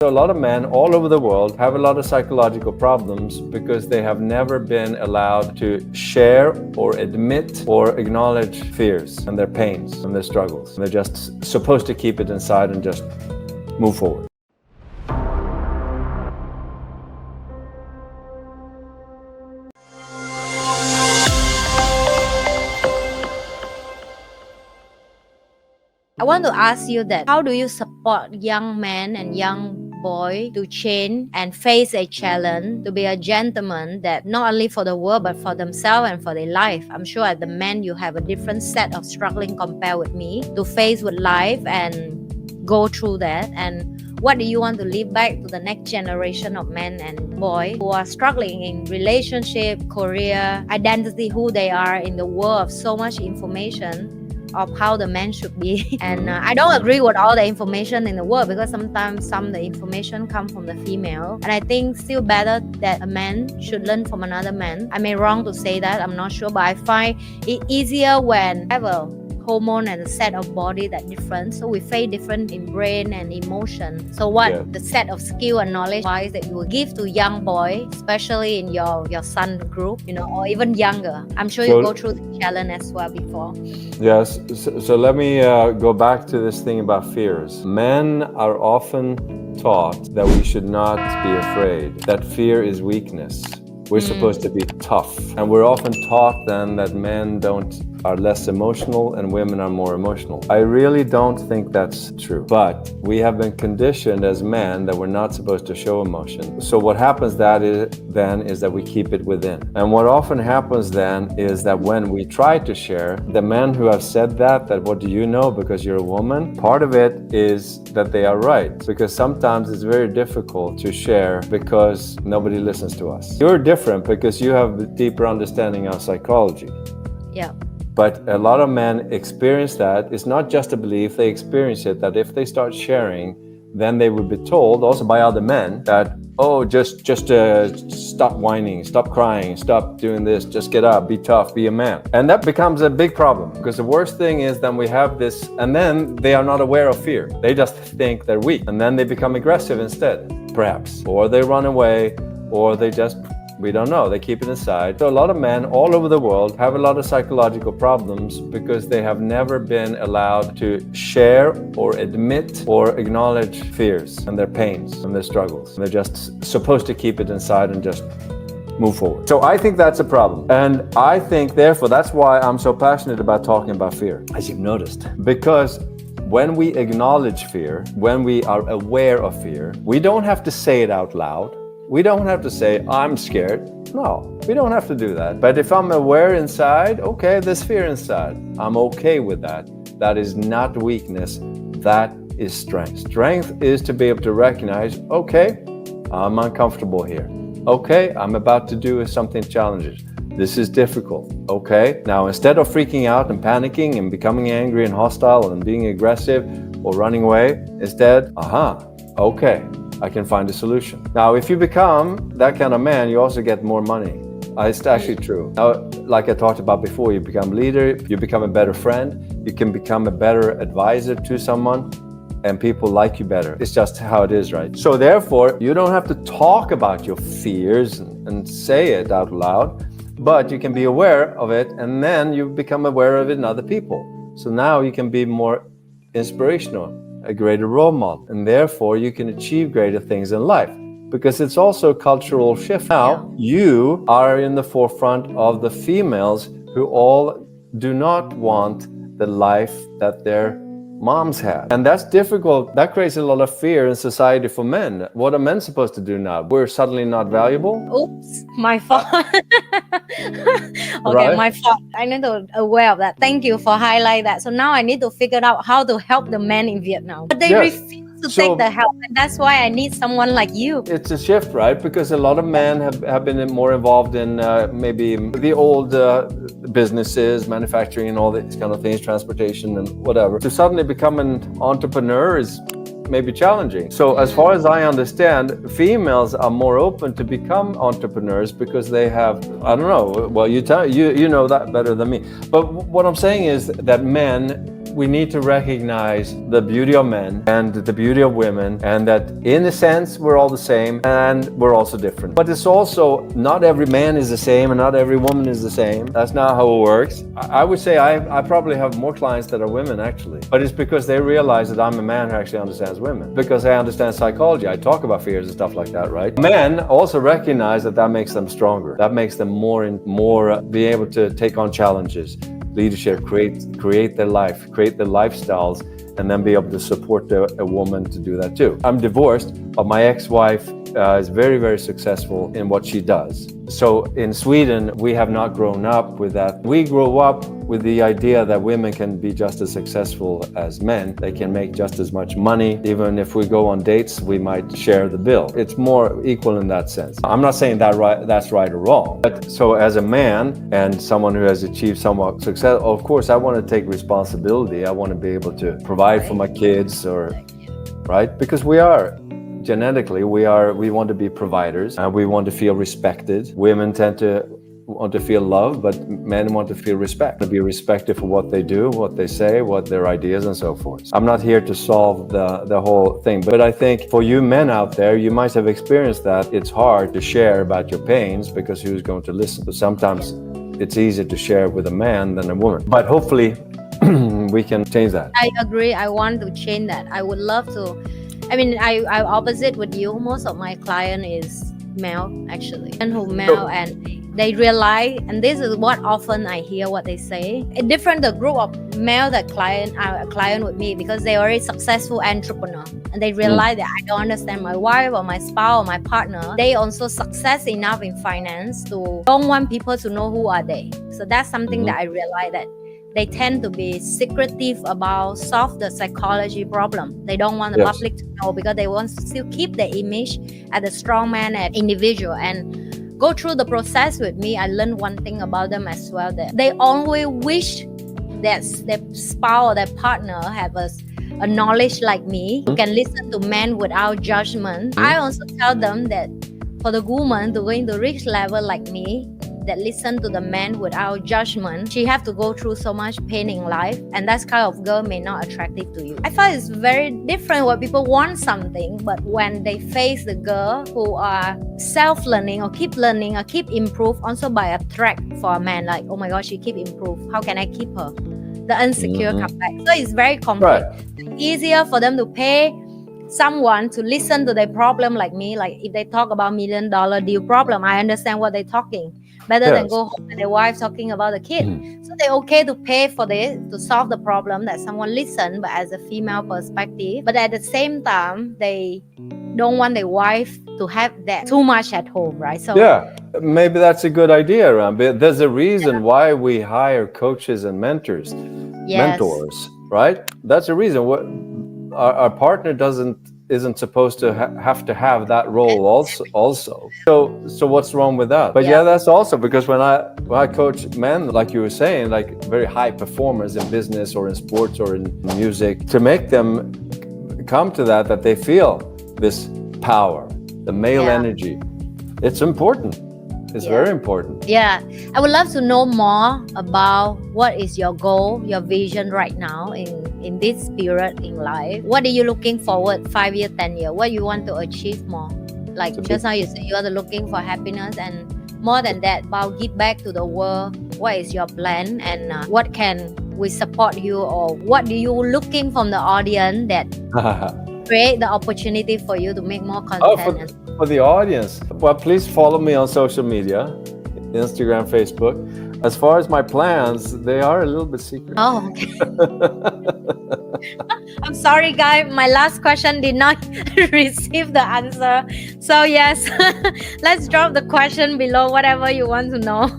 So a lot of men all over the world have a lot of psychological problems because they have never been allowed to share or admit or acknowledge fears and their pains and their struggles. They're just supposed to keep it inside and just move forward. I want to ask you that how do you support young men and young boy to change and face a challenge, to be a gentleman that not only for the world but for themselves and for their life? I'm sure as the men you have a different set of struggling compared with me to face with life and go through that. And what do you want to leave back to the next generation of men and boys who are struggling in relationship, career, identity, who they are in the world of so much information of how the man should be? And I don't agree with all the information in the world, because sometimes the information come from the female, and I think still better that a man should learn from another man. I may wrong to say that, I'm not sure, but I find it easier when I have a hormone and a set of body that different, so we face different in brain and emotion. So what the set of skill and knowledge wise that you will give to young boy, especially in your son group, or even younger? I'm sure you go through the challenge as well before. Yes, so let me go back to this thing about fears. Men are often taught that we should not be afraid, that fear is weakness. We're supposed to be tough. And we're often taught then that men are less emotional and women are more emotional. I really don't think that's true. But we have been conditioned as men that we're not supposed to show emotion. So what happens then is that we keep it within. And what often happens then is that when we try to share, the men who have said that what do you know because you're a woman, part of it is that they are right. Because sometimes it's very difficult to share because nobody listens to us. You're different because you have a deeper understanding of psychology. Yeah. But a lot of men experience that. It's not just a belief, they experience it, that if they start sharing, then they would be told also by other men that, just stop whining, stop crying, stop doing this, just get up, be tough, be a man. And that becomes a big problem, because the worst thing is then we have this, and then they are not aware of fear. They just think they're weak, and then they become aggressive instead, perhaps. Or they run away, or they just, we don't know, they keep it inside. So a lot of men all over the world have a lot of psychological problems because they have never been allowed to share or admit or acknowledge fears and their pains and their struggles. They're just supposed to keep it inside and just move forward. So I think that's a problem. And I think, therefore, that's why I'm so passionate about talking about fear, as you've noticed. Because when we acknowledge fear, when we are aware of fear, we don't have to say it out loud. We don't have to say, I'm scared. No, we don't have to do that. But if I'm aware inside, okay, there's fear inside. I'm okay with that. That is not weakness. That is strength. Strength is to be able to recognize, okay, I'm uncomfortable here. Okay, I'm about to do something challenging. This is difficult. Okay, now instead of freaking out and panicking and becoming angry and hostile and being aggressive or running away, instead, okay, I can find a solution. Now, if you become that kind of man, you also get more money. It's actually true. Now, like I talked about before, you become leader, you become a better friend, you can become a better advisor to someone, and people like you better. It's just how it is, right? So therefore, you don't have to talk about your fears and say it out loud, but you can be aware of it, and then you become aware of it in other people. So now you can be more inspirational, a greater role model, and therefore you can achieve greater things in life, because it's also a cultural shift. Now you are in the forefront of the females who all do not want the life that their moms had, and that's difficult. That creates a lot of fear in society for men. What are men supposed to do now? We're suddenly not valuable? Oops, my fault. Okay, Right? my fault. I need to aware of that. Thank you for highlight that. So now I need to figure out how to help the men in Vietnam. But they refuse to take the help, and that's why I need someone like you. It's a shift, right? Because a lot of men have been more involved in maybe the old businesses, manufacturing and all these kind of things, transportation and whatever. To suddenly become an entrepreneur is maybe challenging. So as far as I understand, females are more open to become entrepreneurs because they have, I don't know, well, you know that better than me. But what I'm saying is that men we need to recognize the beauty of men and the beauty of women, and that in a sense we're all the same and we're also different. But it's also not every man is the same and not every woman is the same. That's not how it works. I would say I probably have more clients that are women actually, but it's because they realize that I'm a man who actually understands women, because I understand psychology. I talk about fears and stuff like that, right? Men also recognize that makes them stronger. That makes them more be able to take on challenges, leadership, create their life, create their lifestyles, and then be able to support a woman to do that too. I'm divorced, but my ex-wife is very, very successful in what she does. So in Sweden, we have not grown up with that. We grew up with the idea that women can be just as successful as men. They can make just as much money. Even if we go on dates, we might share the bill. It's more equal in that sense. I'm not saying that's right or wrong. But so as a man and someone who has achieved somewhat success, of course, I want to take responsibility. I want to be able to provide for my kids, right? Because we are genetically, we want to be providers and we want to feel respected. Women tend to want to feel love, but men want to feel respect, to be respected for what they do, what they say, what their ideas and so forth. I'm not here to solve the whole thing, but I think for you men out there, you might have experienced that it's hard to share about your pains because who's going to listen? But sometimes it's easier to share with a man than a woman. But hopefully we can change that. I agree. I want to change that. I would love to. I mean, I opposite with you. Most of my client is male actually, and who male, and they realize, and this is what often I hear what they say. A different the group of male that are a client with me because they already successful entrepreneur, and they realize that I don't understand my wife or my spouse or my partner. They also success enough in finance to don't want people to know who are they. So that's something that I realize that they tend to be secretive about solve the psychology problem. They don't want the public to know because they want to still keep the image as a strong man and individual. And go through the process with me, I learned one thing about them as well, that they always wish that their spouse or their partner have a knowledge like me, who can listen to men without judgment. I also tell them that for the woman to go into rich level like me, that listen to the man without judgment, she have to go through so much pain in life, and that kind of girl may not attractive to you. I find it's very different when people want something, but when they face the girl who are self-learning or keep learning or keep improve, also by a threat for a man, like, oh my gosh, she keep improve, how can I keep her? The insecure come back. So it's very complex. Right. It's easier for them to pay someone to listen to their problem like me. Like if they talk about $1 million deal problem, I understand what they're talking. Better than go home and their wife talking about the kid. So they're okay to pay for this to solve the problem that someone listen, but as a female perspective. But at the same time, they don't want their wife to have that too much at home, right? So maybe that's a good idea, Ram. There's a reason why we hire coaches and mentors, right? That's a reason. What our partner isn't supposed to have to have that role also. So what's wrong with that? But that's also because when I coach men, like you were saying, like very high performers in business or in sports or in music, to make them come to that they feel this power, the male energy. It's important. It's very important. Yeah. I would love to know more about what is your goal, your vision right now in this period in life. What are you looking forward 5 years, 10 years? What you want to achieve more? Like just now you said you are looking for happiness, and more than that, about give back to the world. What is your plan, and what can we support you, or what do you looking from the audience that create the opportunity for you to make more content? For the audience, well, please follow me on social media, Instagram, Facebook. As far as my plans, they are a little bit secret. Oh, okay. I'm sorry, guys. My last question did not receive the answer. So yes, let's drop the question below, whatever you want to know.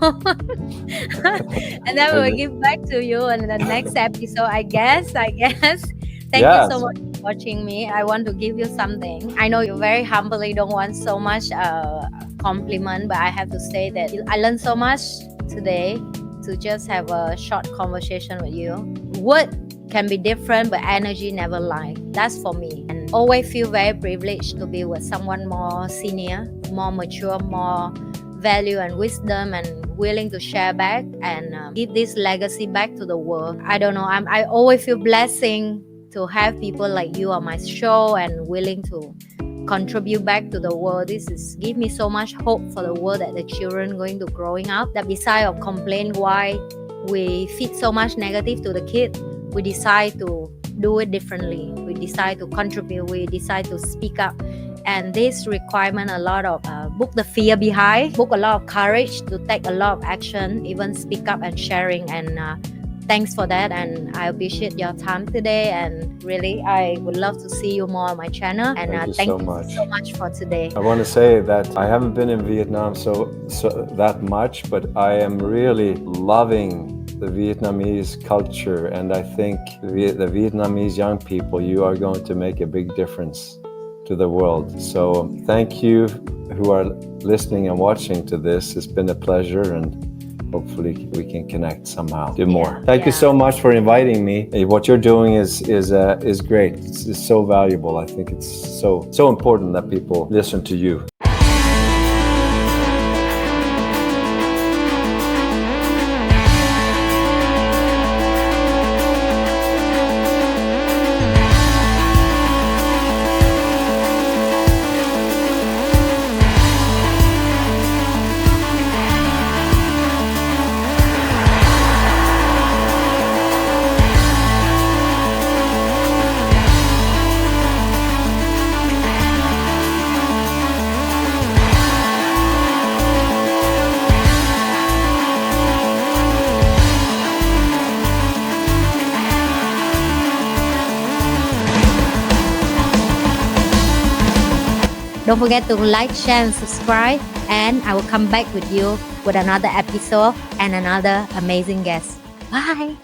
And then we'll give back to you in the next episode, I guess. Thank you so much for watching me. I want to give you something. I know you very humbly don't want so much compliment, but I have to say that I learned so much today to just have a short conversation with you. Word can be different, but energy never lies. That's for me. And always feel very privileged to be with someone more senior, more mature, more value and wisdom, and willing to share back and give this legacy back to the world. I don't know. I always feel blessing to have people like you on my show and willing to contribute back to the world. This is give me so much hope for the world that the children going to growing up, that beside of complain why we feed so much negative to the kid, we decide to do it differently. We decide to contribute. We decide to speak up. And this requirement a lot of book the fear behind, book a lot of courage to take a lot of action, even speak up and sharing. And thanks for that. And I appreciate your time today. And really, I would love to see you more on my channel. And Thank you so much for today. I want to say that I haven't been in Vietnam so that much, but I am really loving the Vietnamese culture, and I think the Vietnamese young people, you are going to make a big difference to the world. So thank you who are listening and watching to this. It's been a pleasure, and hopefully we can connect somehow, do more. Thank you so much for inviting me. What you're doing is great. It's so valuable. I think it's so important that people listen to you. Don't forget to like, share, and subscribe. And I will come back with you with another episode and another amazing guest. Bye.